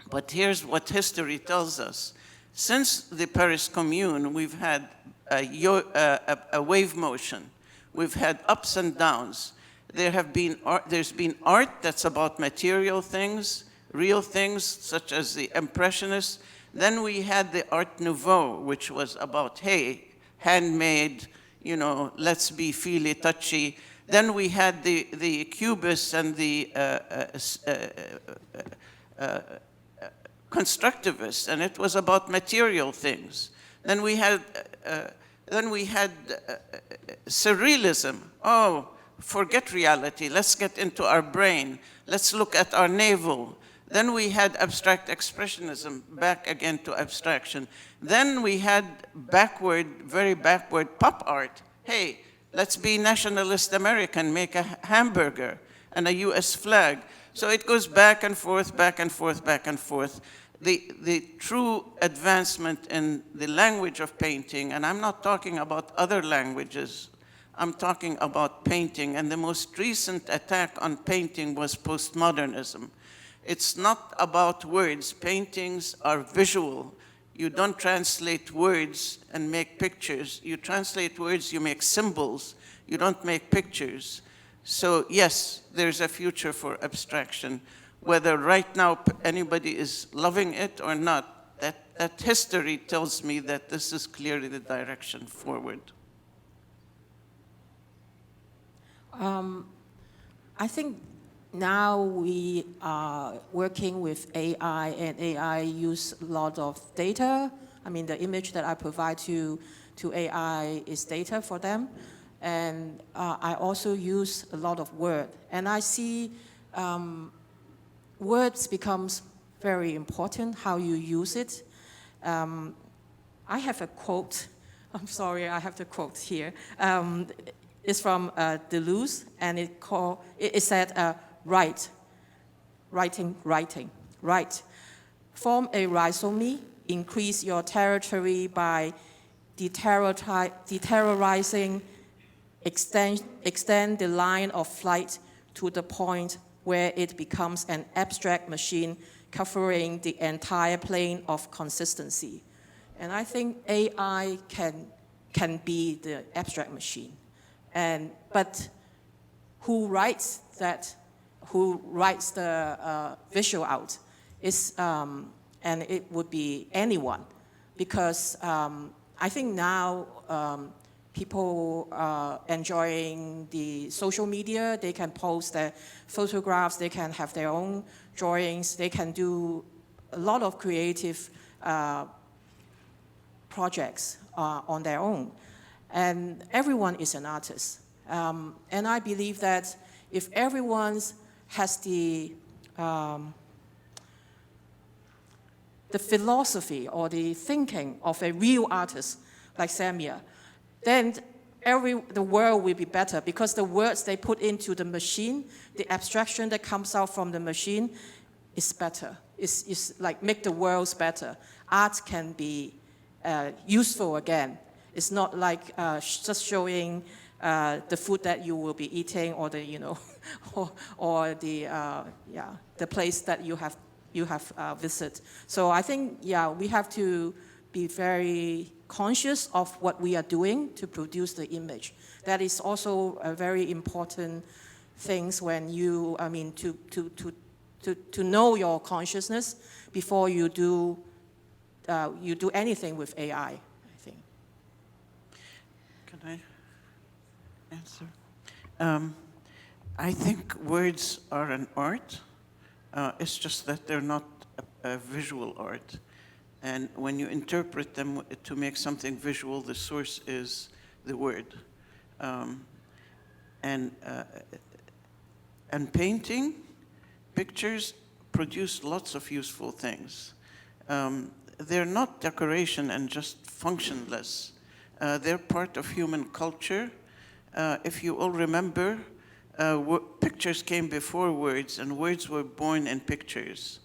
but here's what history tells us. Since the Paris Commune, we've had a wave motion. We've had ups and downs. There's been art that's about material things, real things, such as the Impressionists. Then we had the Art Nouveau, which was about, hey, handmade, you know, let's be feely, touchy. Then we had the Cubists and the constructivists, and it was about material things. Then we had surrealism. Oh, forget reality. Let's get into our brain. Let's look at our navel. Then we had abstract expressionism, back again to abstraction. Then we had very backward pop art. Hey, let's be nationalist American, make a hamburger and a US flag. So it goes back and forth, back and forth, back and forth. The true advancement in the language of painting, and I'm not talking about other languages, I'm talking about painting, and the most recent attack on painting was postmodernism. It's not about words. Paintings are visual. You don't translate words and make pictures. You translate words, you make symbols. You don't make pictures. So yes, there's a future for abstraction. Whether right now anybody is loving it or not, that history tells me that this is clearly the direction forward. I think now we are working with AI, and AI use a lot of data. I mean, the image that I provide to AI is data for them. And I also use a lot of word. And I see words becomes very important, how you use it. I have a quote. I'm sorry, I have the quote here. It's from Deleuze, and it said, write. Form a rhizome, increase your territory by deterrorizing, extend the line of flight to the point where it becomes an abstract machine covering the entire plane of consistency. And I think AI can be the abstract machine. But who writes that? Who writes the visual out? And it would be anyone, because I think now people are enjoying the social media. They can post their photographs. They can have their own drawings. They can do a lot of creative projects on their own. And everyone is an artist. And I believe that if everyone has the philosophy or the thinking of a real artist like Samia, then the world will be better, because the words they put into the machine, the abstraction that comes out from the machine is better. It's like make the world better. Art can be useful again. It's not like just showing the food that you will be eating, or the or the place that you have visited. So I think we have to be very conscious of what we are doing to produce the image. That is also a very important thing when you, to know your consciousness before you do anything with AI, I think. Can I answer? I think words are an art. It's just that they're not a visual art. And when you interpret them to make something visual, the source is the word. And painting, pictures produce lots of useful things. They're not decoration and just functionless. They're part of human culture. If you all remember, pictures came before words, and words were born in pictures.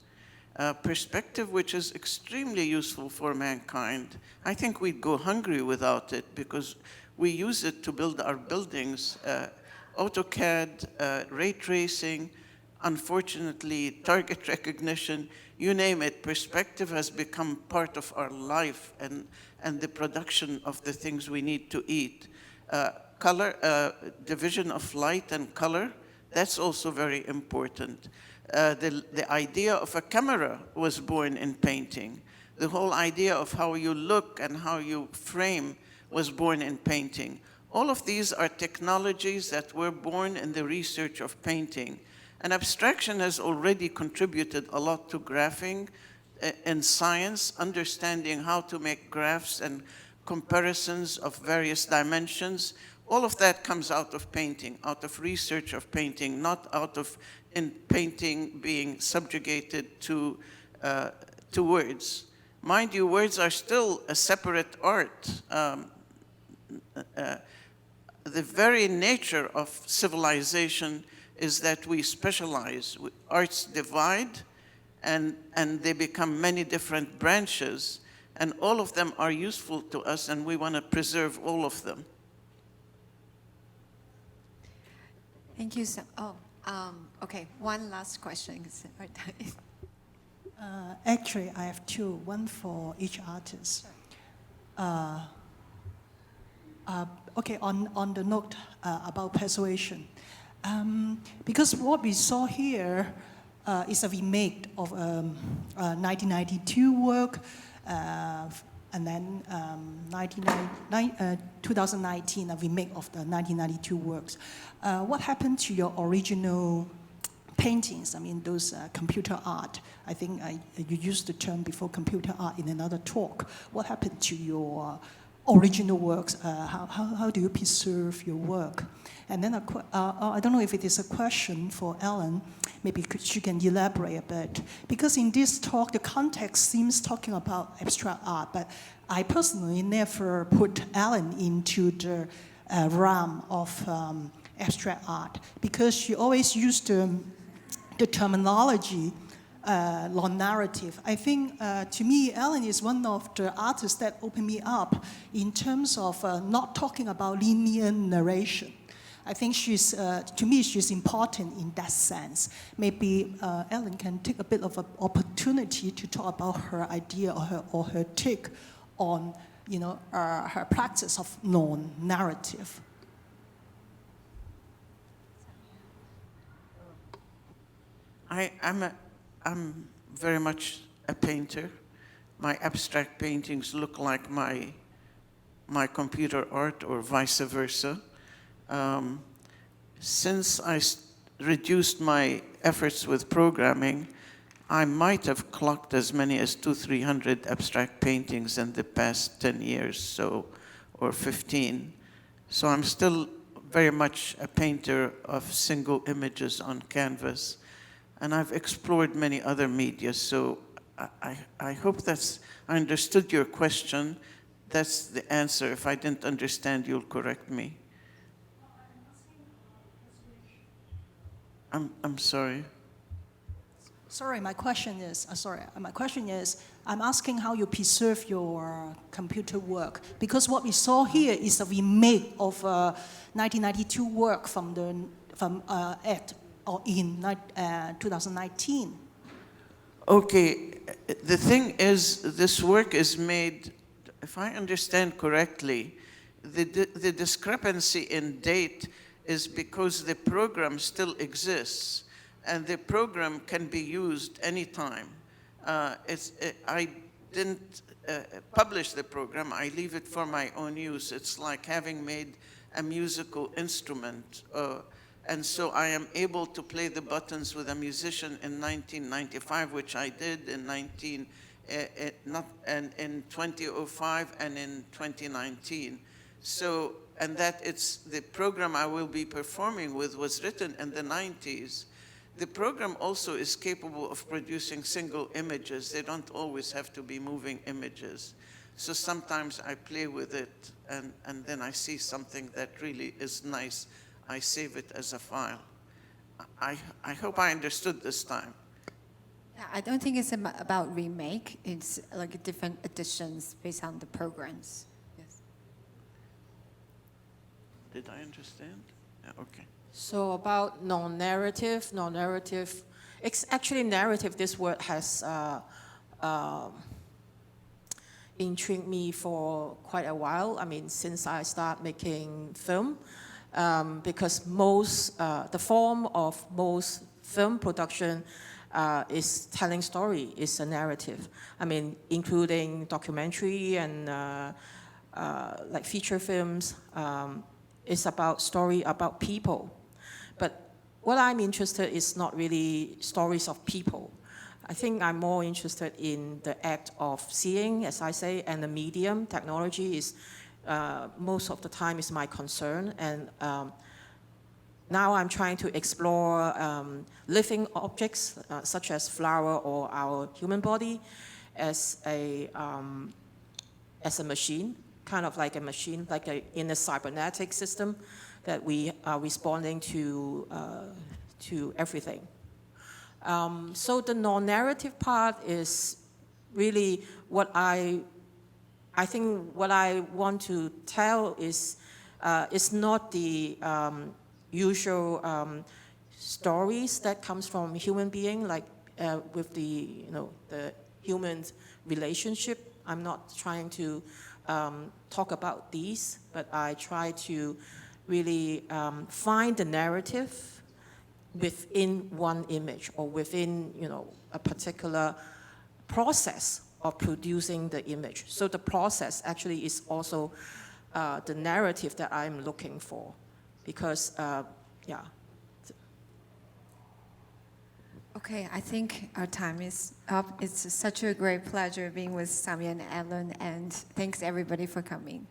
Perspective, which is extremely useful for mankind. I think we'd go hungry without it because we use it to build our buildings. AutoCAD, ray tracing, unfortunately, target recognition, you name it, perspective has become part of our life and the production of the things we need to eat. Color, division of light and color, that's also very important. The idea of a camera was born in painting. The whole idea of how you look and how you frame was born in painting. All of these are technologies that were born in the research of painting. And abstraction has already contributed a lot to graphing in science, understanding how to make graphs and comparisons of various dimensions. All of that comes out of painting, out of research of painting, not out of in painting being subjugated to words. Mind you, words are still a separate art. The very nature of civilization is that we specialize. Arts divide, and they become many different branches, and all of them are useful to us, and we want to preserve all of them. Thank you. Okay, one last question. Actually, I have two, one for each artist. Okay, on the note about persuasion, because what we saw here is a remake of 1992 work, and then 2019, a remake of the 1992 works. What happened to your original paintings? I mean, those computer art. I think you used the term before, computer art, in another talk. What happened to your original works? How do you preserve your work? And then I don't know if it is a question for Ellen. Maybe she can elaborate a bit. Because in this talk, the context seems talking about abstract art, but I personally never put Ellen into the realm of abstract art, because she always used the terminology non-narrative. I think, to me, Ellen is one of the artists that opened me up in terms of not talking about linear narration. I think to me, she's important in that sense. Maybe Ellen can take a bit of an opportunity to talk about her idea or her take on, her practice of non-narrative. I'm very much a painter. My abstract paintings look like my computer art, or vice versa. Since I reduced my efforts with programming, I might have clocked as many as 200-300 abstract paintings in the past 10 years, or 15. So I'm still very much a painter of single images on canvas. And I've explored many other media, so I hope I understood your question. That's the answer. If I didn't understand, you'll correct me. I'm sorry. Sorry, my question is, I'm asking how you preserve your computer work, because what we saw here is a remake of 1992 work in 2019. Okay, the thing is, this work is made if I understand correctly, the discrepancy in date is because the program still exists, and the program can be used anytime. I didn't publish the program. I leave it for my own use. It's like having made a musical instrument. And so I am able to play the buttons with a musician in 1995, which I did in 2005 and in 2019. So, and that it's the program I will be performing with was written in the 90s. The program also is capable of producing single images. They don't always have to be moving images. So sometimes I play with it, and then I see something that really is nice. I save it as a file. I hope I understood this time. Yeah, I don't think it's about remake. It's like different editions based on the programs. Yes. Did I understand? Yeah, okay. So about non-narrative, it's actually narrative, this word has intrigued me for quite a while. I mean, since I started making film, because the form of most film production is telling story, is a narrative. I mean, including documentary and like feature films, it's about story about people. But what I'm interested in is not really stories of people. I think I'm more interested in the act of seeing, as I say, and the medium. Technology is, most of the time, is my concern. And now I'm trying to explore living objects, such as flower or our human body, as a machine, kind of like a machine, like in a cybernetic system, that we are responding to everything. So the non-narrative part is really what I think what I want to tell is not the usual stories that comes from human being, like with the human relationship. I'm not trying to talk about these, but I try to really find the narrative within one image or within a particular process of producing the image. So the process actually is also the narrative that I'm looking for, because yeah. Okay, I think our time is up. It's such a great pleasure being with Samia and Ellen, and thanks everybody for coming.